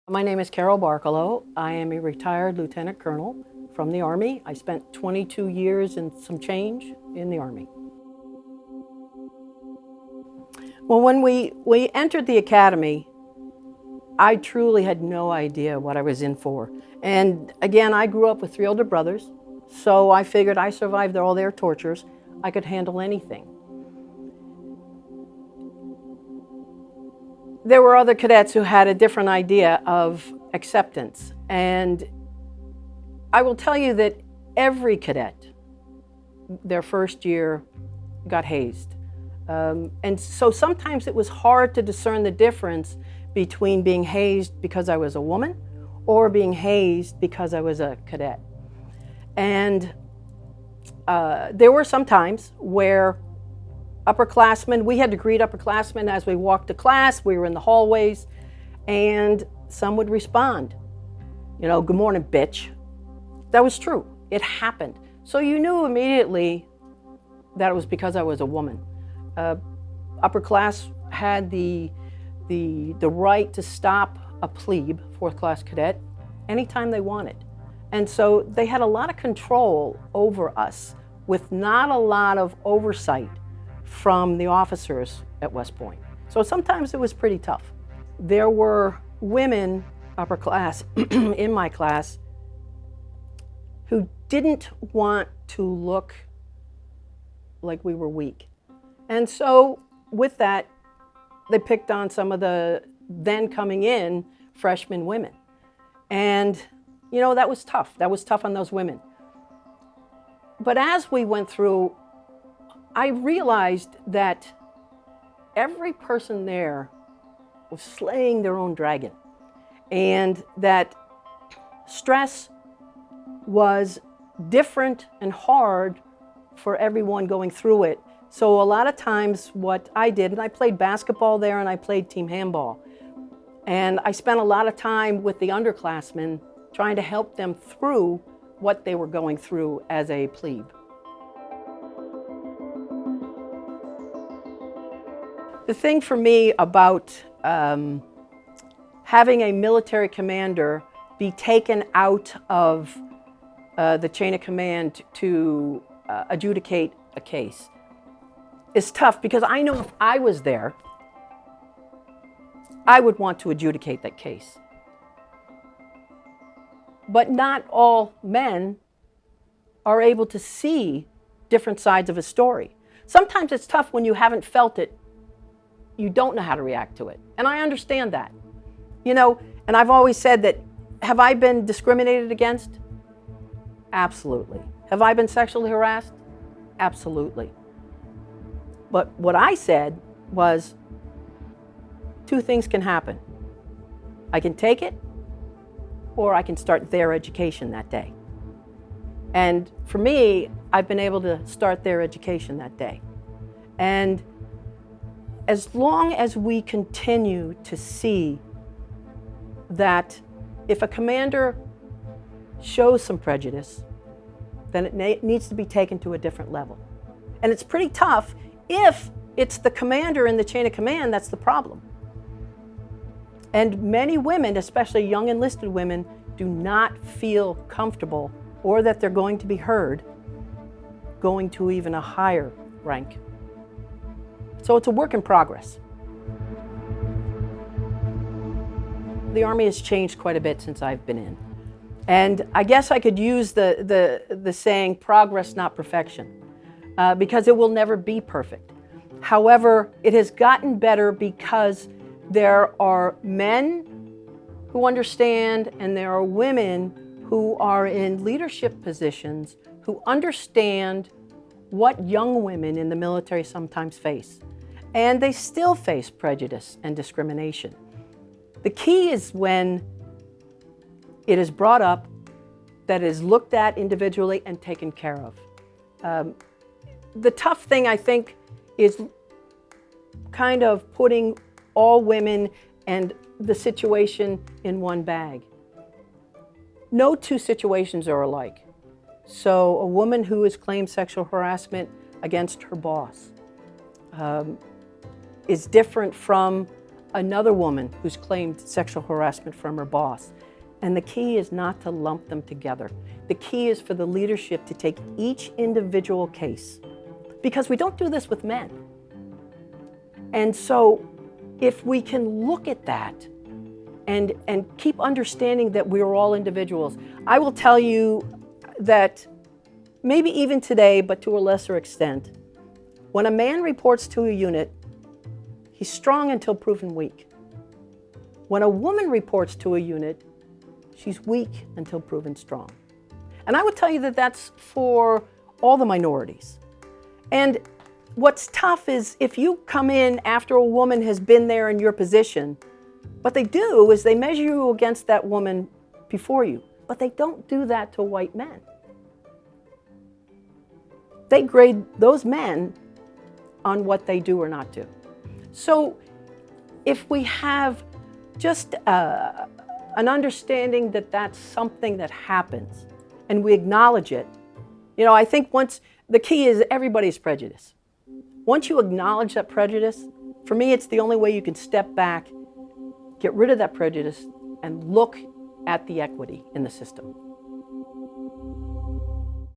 My name is Carol Barkalow. I am a retired lieutenant colonel from the Army. I spent 22 years and some change in the Army. Well, when we entered the academy, I truly had no idea what I was in for. And again, I grew up with 3 older brothers, so I figured I survived all their tortures. I could handle anything. There were other cadets who had a different idea of acceptance. And I will tell you that every cadet, their first year, got hazed. And so sometimes it was hard to discern the difference between being hazed because I was a woman or being hazed because I was a cadet. And there were some times where upperclassmen, we had to greet upperclassmen as we walked to class. We were in the hallways, and some would respond, you know, "Good morning, bitch." That was true. It happened. So you knew immediately that it was because I was a woman. Upper class had the right to stop a plebe, 4th class cadet, anytime they wanted. And so they had a lot of control over us with not a lot of oversight from the officers at West Point. So sometimes it was pretty tough. There were women, upper class, in my class who didn't want to look like we were weak. And so with that, they picked on some of the then coming in freshman women. And, you know, that was tough. That was tough on those women. But as we went through, I realized that every person there was slaying their own dragon, and that stress was different and hard for everyone going through it. So a lot of times what I did, and I played basketball there and I played team handball, and I spent a lot of time with the underclassmen trying to help them through what they were going through as a plebe. The thing for me about having a military commander be taken out of the chain of command to adjudicate a case is tough, because I know if I was there, I would want to adjudicate that case. But not all men are able to see different sides of a story. Sometimes it's tough when you haven't felt it. You don't know how to react to it. And I understand that. You know, and I've always said that, have I been discriminated against? Absolutely. Have I been sexually harassed? Absolutely. But what I said was, 2 things can happen. I can take it, or I can start their education that day. And for me, I've been able to start their education that day. And as long as we continue to see that if a commander shows some prejudice, then it needs to be taken to a different level. And it's pretty tough if it's the commander in the chain of command that's the problem. And many women, especially young enlisted women, do not feel comfortable or that they're going to be heard going to even a higher rank. So it's a work in progress. The Army has changed quite a bit since I've been in. And I guess I could use the saying, progress, not perfection, because it will never be perfect. However, it has gotten better because there are men who understand, and there are women who are in leadership positions who understand what young women in the military sometimes face. And they still face prejudice and discrimination. The key is when it is brought up, that it is looked at individually and taken care of. The tough thing, I think, is kind of putting all women and the situation in one bag. No 2 situations are alike. So a woman who has claimed sexual harassment against her boss is different from another woman who's claimed sexual harassment from her boss. And the key is not to lump them together. The key is for the leadership to take each individual case, because we don't do this with men. And so if we can look at that and keep understanding that we are all individuals, I will tell you that maybe even today, but to a lesser extent, when a man reports to a unit, he's strong until proven weak. When a woman reports to a unit, she's weak until proven strong. And I would tell you that that's for all the minorities. And what's tough is if you come in after a woman has been there in your position, what they do is they measure you against that woman before you, but they don't do that to white men. They grade those men on what they do or not do. So if we have just an understanding that that's something that happens and we acknowledge it, I think the key is everybody's prejudice. Once you acknowledge that prejudice, for me, it's the only way you can step back, get rid of that prejudice, and look at the equity in the system.